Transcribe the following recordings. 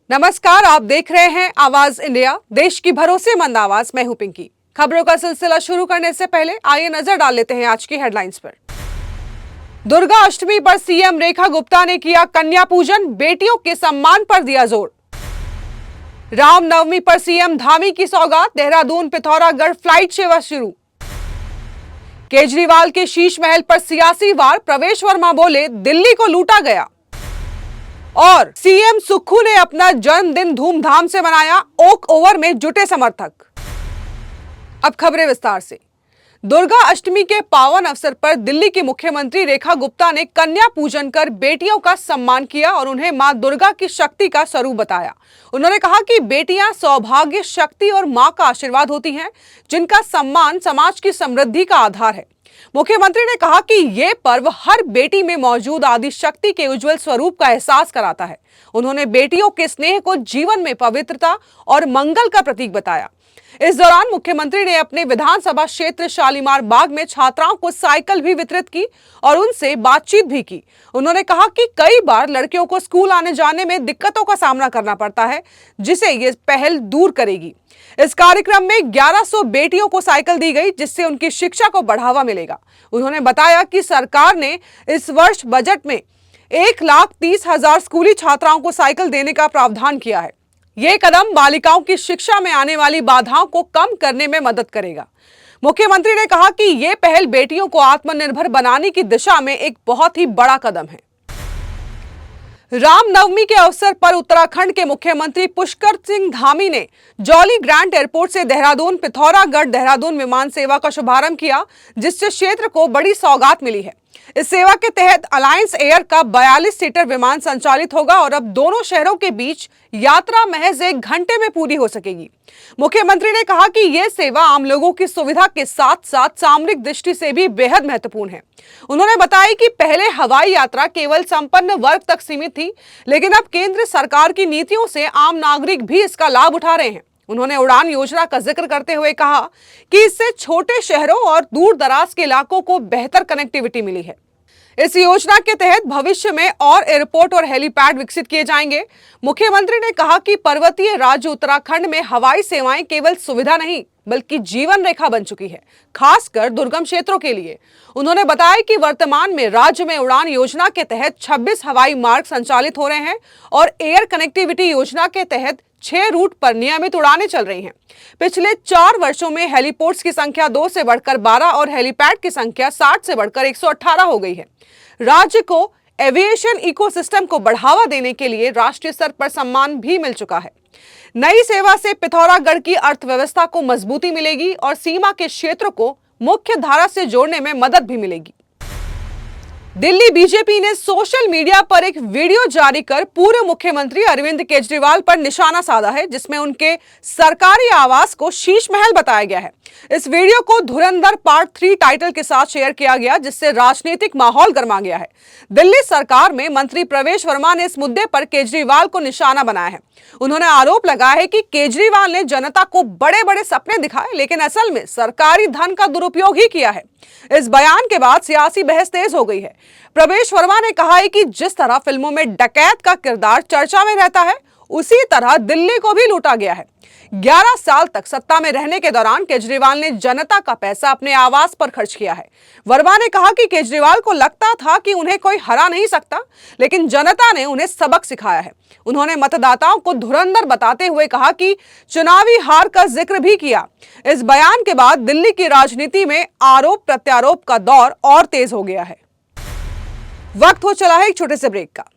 नमस्कार, आप देख रहे हैं आवाज इंडिया, देश की भरोसेमंद आवाज। मैं हूं पिंकी। खबरों का सिलसिला शुरू करने से पहले आइए नजर डाल लेते हैं आज की हेडलाइंस पर। दुर्गा अष्टमी पर सीएम रेखा गुप्ता ने किया कन्या पूजन, बेटियों के सम्मान पर दिया जोर। रामनवमी पर सीएम धामी की सौगात, देहरादून पिथौरागढ़ फ्लाइट सेवा शुरू। केजरीवाल के शीश महल पर सियासी वार, प्रवेश वर्मा बोले दिल्ली को लूटा गया। और सीएम सुक्खू ने अपना जन्मदिन धूमधाम से मनाया, ओक ओवर में जुटे समर्थक। अब खबरें विस्तार से। दुर्गा अष्टमी के पावन अवसर पर दिल्ली की मुख्यमंत्री रेखा गुप्ता ने कन्या पूजन कर बेटियों का सम्मान किया और उन्हें मां दुर्गा की शक्ति का स्वरूप बताया। उन्होंने कहा कि बेटियां सौभाग्य, शक्ति और मां का आशीर्वाद होती हैं, जिनका सम्मान समाज की समृद्धि का आधार है। मुख्यमंत्री ने कहा कि ये पर्व हर बेटी में मौजूद आदि शक्ति के उज्जवल स्वरूप का एहसास कराता है। उन्होंने बेटियों के स्नेह को जीवन में पवित्रता और मंगल का प्रतीक बताया। इस दौरान मुख्यमंत्री ने अपने विधानसभा क्षेत्र शालीमार बाग में छात्राओं को साइकिल भी वितरित की और उनसे बातचीत भी की। उन्होंने कहा कि कई बार लड़कियों को स्कूल आने जाने में दिक्कतों का सामना करना पड़ता है, जिसे ये पहल दूर करेगी। इस कार्यक्रम में 1100 बेटियों को साइकिल दी गई, जिससे उनकी शिक्षा को बढ़ावा मिलेगा। उन्होंने बताया कि सरकार ने इस वर्ष बजट में 1,30,000 स्कूली छात्राओं को साइकिल देने का प्रावधान किया है। ये कदम बालिकाओं की शिक्षा में आने वाली बाधाओं को कम करने में मदद करेगा। मुख्यमंत्री ने कहा कि ये पहल बेटियों को आत्मनिर्भर बनाने की दिशा में एक बहुत ही बड़ा कदम है। रामनवमी के अवसर पर उत्तराखंड के मुख्यमंत्री पुष्कर सिंह धामी ने जॉली ग्रांट एयरपोर्ट से देहरादून पिथौरागढ़ देहरादून विमान सेवा का शुभारंभ किया, जिससे क्षेत्र को बड़ी सौगात मिली है। इस सेवा के तहत अलायंस एयर का 42 सीटर विमान संचालित होगा और अब दोनों शहरों के बीच यात्रा महज 1 घंटे में पूरी हो सकेगी। मुख्यमंत्री ने कहा कि यह सेवा आम लोगों की सुविधा के साथ साथ सामरिक दृष्टि से भी बेहद महत्वपूर्ण है। उन्होंने बताया कि पहले हवाई यात्रा केवल संपन्न वर्ग तक सीमित थी, लेकिन अब केंद्र सरकार की नीतियों से आम नागरिक भी इसका लाभ उठा रहे हैं। उन्होंने उड़ान योजना का जिक्र करते हुए कहा कि इससे छोटे शहरों और दूर दराज के इलाकों को बेहतर कनेक्टिविटी मिली है। इस योजना के तहत भविष्य में और एयरपोर्ट और हेलीपैड विकसित किए जाएंगे। मुख्यमंत्री ने कहा कि पर्वतीय राज्य उत्तराखंड में हवाई सेवाएं केवल सुविधा नहीं बल्कि जीवन रेखा बन चुकी है, खासकर दुर्गम क्षेत्रों के लिए। उन्होंने बताया कि वर्तमान में राज्य में उड़ान योजना के तहत 26 हवाई मार्ग संचालित हो रहे हैं और एयर कनेक्टिविटी योजना के तहत 6 रूट पर नियमित उड़ानें चल रही हैं। पिछले 4 वर्षों में हेलीपोर्ट्स की संख्या 2 से बढ़कर 12 और हेलीपैड की संख्या 60 से बढ़कर 118 हो गई है। राज्य को एविएशन इकोसिस्टम को बढ़ावा देने के लिए राष्ट्रीय स्तर पर सम्मान भी मिल चुका है। नई सेवा से पिथौरागढ़ की अर्थव्यवस्था को मजबूती मिलेगी और सीमा के क्षेत्रों को मुख्य धारा से जोड़ने में मदद भी मिलेगी। दिल्ली बीजेपी ने सोशल मीडिया पर एक वीडियो जारी कर पूर्व मुख्यमंत्री अरविंद केजरीवाल पर निशाना साधा है, जिसमें उनके सरकारी आवास को शीश महल बताया गया है। इस वीडियो को धुरंधर पार्ट 3 टाइटल के साथ शेयर किया गया, जिससे राजनीतिक माहौल गर्मा गया है। दिल्ली सरकार में मंत्री प्रवेश वर्मा ने इस मुद्दे पर केजरीवाल को निशाना बनाया है। उन्होंने आरोप लगाया है कि केजरीवाल ने जनता को बड़े बड़े सपने दिखाए, लेकिन असल में सरकारी धन का दुरुपयोग ही किया है। इस बयान के बाद सियासी बहस तेज हो गई है। प्रवेश वर्मा ने कहा है कि जिस तरह फिल्मों में डकैत का किरदार चर्चा में रहता है, उसी तरह दिल्ली को भी लूटा गया है। 11 साल तक सत्ता में रहने के दौरान केजरीवाल ने जनता का पैसा अपने आवास पर खर्च किया है। वर्मा ने कहा कि केजरीवाल को लगता था कि उन्हें कोई हरा नहीं सकता, लेकिन जनता ने उन्हें सबक सिखाया है। उन्होंने मतदाताओं को धुरंधर बताते हुए कहा कि चुनावी हार का जिक्र भी किया। इस बयान के बाद दिल्ली की राजनीति में आरोप प्रत्यारोप का दौर और तेज हो गया है। वक्त हो चला है एक छोटे से ब्रेक का।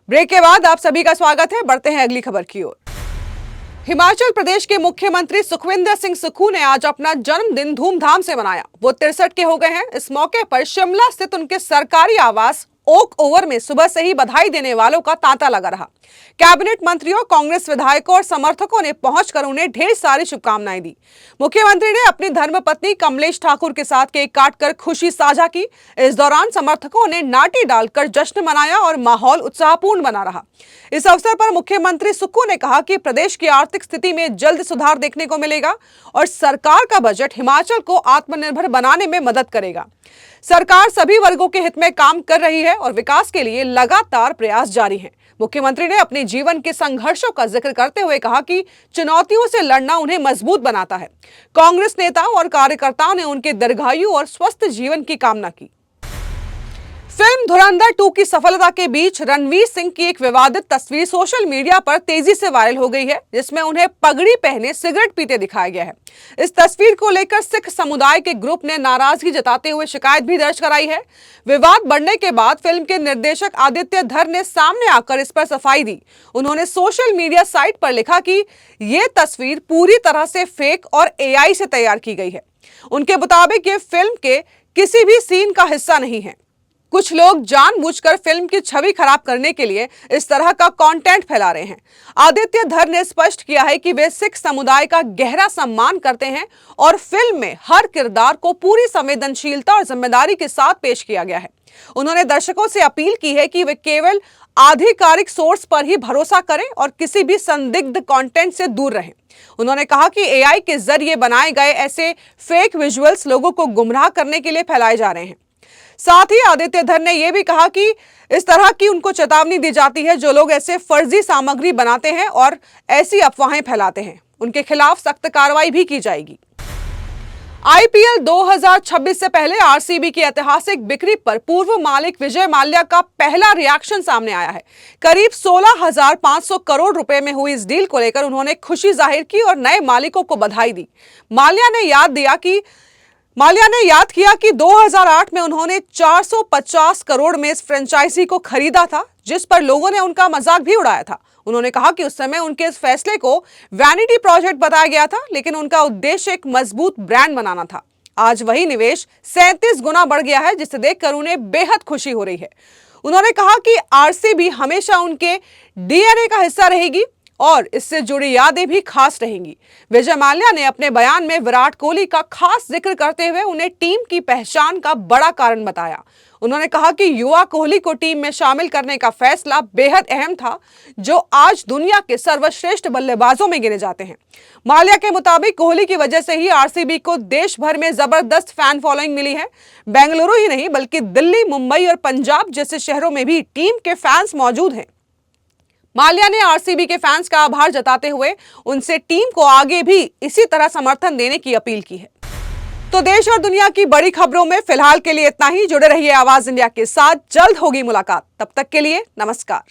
ब्रेक के बाद आप सभी का स्वागत है। बढ़ते हैं अगली खबर की ओर। हिमाचल प्रदेश के मुख्यमंत्री सुखविंदर सिंह सुक्खू ने आज अपना जन्मदिन धूमधाम से मनाया। वो 63 के हो गए हैं। इस मौके पर शिमला स्थित उनके सरकारी आवास ओक ओवर में सुबह से ही बधाई देने वालों का तांता लगा रहा। कैबिनेट मंत्रियों, कांग्रेस विधायकों और समर्थकों ने पहुंचकर उन्हें ढेर सारी शुभकामनाएं दी। मुख्यमंत्री ने अपनी धर्मपत्नी कमलेश ठाकुर के साथ केक काटकर खुशी साझा की। इस दौरान समर्थकों ने नाटी डालकर जश्न मनाया और माहौल उत्साहपूर्ण बना रहा। इस अवसर पर मुख्यमंत्री सुक्खू ने कहा कि प्रदेश की आर्थिक स्थिति में जल्द सुधार देखने को मिलेगा और सरकार का बजट हिमाचल को आत्मनिर्भर बनाने में मदद करेगा। सरकार सभी वर्गों के हित में काम कर रही है और विकास के लिए लगातार प्रयास जारी हैं। मुख्यमंत्री ने अपने जीवन के संघर्षों का जिक्र करते हुए कहा कि चुनौतियों से लड़ना उन्हें मजबूत बनाता है। कांग्रेस नेताओं और कार्यकर्ताओं ने उनके दीर्घायु और स्वस्थ जीवन की कामना की। फिल्म धुरंधर 2 की सफलता के बीच रणवीर सिंह की एक विवादित तस्वीर सोशल मीडिया पर तेजी से वायरल हो गई है, जिसमें उन्हें पगड़ी पहने सिगरेट पीते दिखाया गया है। इस तस्वीर को लेकर सिख समुदाय के ग्रुप ने नाराजगी जताते हुए शिकायत भी दर्ज कराई है। विवाद बढ़ने के बाद फिल्म के निर्देशक आदित्य धर ने सामने आकर इस पर सफाई दी। उन्होंने सोशल मीडिया साइट पर लिखा कि ये तस्वीर पूरी तरह से फेक और AI से तैयार की गई है। उनके मुताबिक ये फिल्म के किसी भी सीन का हिस्सा नहीं है। कुछ लोग जानबूझकर फिल्म की छवि खराब करने के लिए इस तरह का कंटेंट फैला रहे हैं। आदित्य धर ने स्पष्ट किया है कि वे सिख समुदाय का गहरा सम्मान करते हैं और फिल्म में हर किरदार को पूरी संवेदनशीलता और जिम्मेदारी के साथ पेश किया गया है। उन्होंने दर्शकों से अपील की है कि वे केवल आधिकारिक सोर्स पर ही भरोसा करें और किसी भी संदिग्ध कंटेंट से दूर रहें। उन्होंने कहा कि AI के जरिए बनाए गए ऐसे फेक विजुअल्स लोगों को गुमराह करने के लिए फैलाए जा रहे हैं। साथ ही आदित्य धर ने यह भी कहा कि इस तरह की उनको चेतावनी दी जाती है जो लोग ऐसे फर्जी सामग्री बनाते हैं और ऐसी अफवाहें फैलाते हैं। उनके खिलाफ सख्त कार्रवाई भी की जाएगी। IPL 2026 से पहले RCB की ऐतिहासिक बिक्री पर पूर्व मालिक विजय माल्या का पहला रिएक्शन सामने आया है। करीब 16,500 करोड़ रुपए में हुई इस डील को लेकर उन्होंने खुशी जाहिर की और नए मालिकों को बधाई दी। माल्या ने याद किया कि 2008 में उन्होंने 450 करोड़ में इस फ्रेंचाइजी को खरीदा था, जिस पर लोगों ने उनका मजाक भी उड़ाया था। उन्होंने कहा कि उस समय उनके इस फैसले को वैनिटी प्रोजेक्ट बताया गया था, लेकिन उनका उद्देश्य एक मजबूत ब्रांड बनाना था। आज वही निवेश 37 गुना बढ़ गया है, जिसे देखकर उन्हें बेहद खुशी हो रही है। उन्होंने कहा कि RCB हमेशा उनके DNA का हिस्सा रहेगी और इससे जुड़ी यादें भी खास रहेंगी। विजय माल्या ने अपने बयान में विराट कोहली का खास जिक्र करते हुए उन्हें टीम की पहचान का बड़ा कारण बताया। उन्होंने कहा कि युवा कोहली को टीम में शामिल करने का फैसला बेहद अहम था, जो आज दुनिया के सर्वश्रेष्ठ बल्लेबाजों में गिने जाते हैं। माल्या के मुताबिक कोहली की वजह से ही RCB को देश भर में जबरदस्त फैन फॉलोइंग मिली है। बेंगलुरु ही नहीं बल्कि दिल्ली, मुंबई और पंजाब जैसे शहरों में भी टीम के फैंस मौजूद हैं। माल्या ने RCB के फैंस का आभार जताते हुए उनसे टीम को आगे भी इसी तरह समर्थन देने की अपील की है। तो देश और दुनिया की बड़ी खबरों में फिलहाल के लिए इतना ही। जुड़े रहिए आवाज इंडिया के साथ, जल्द होगी मुलाकात। तब तक के लिए नमस्कार।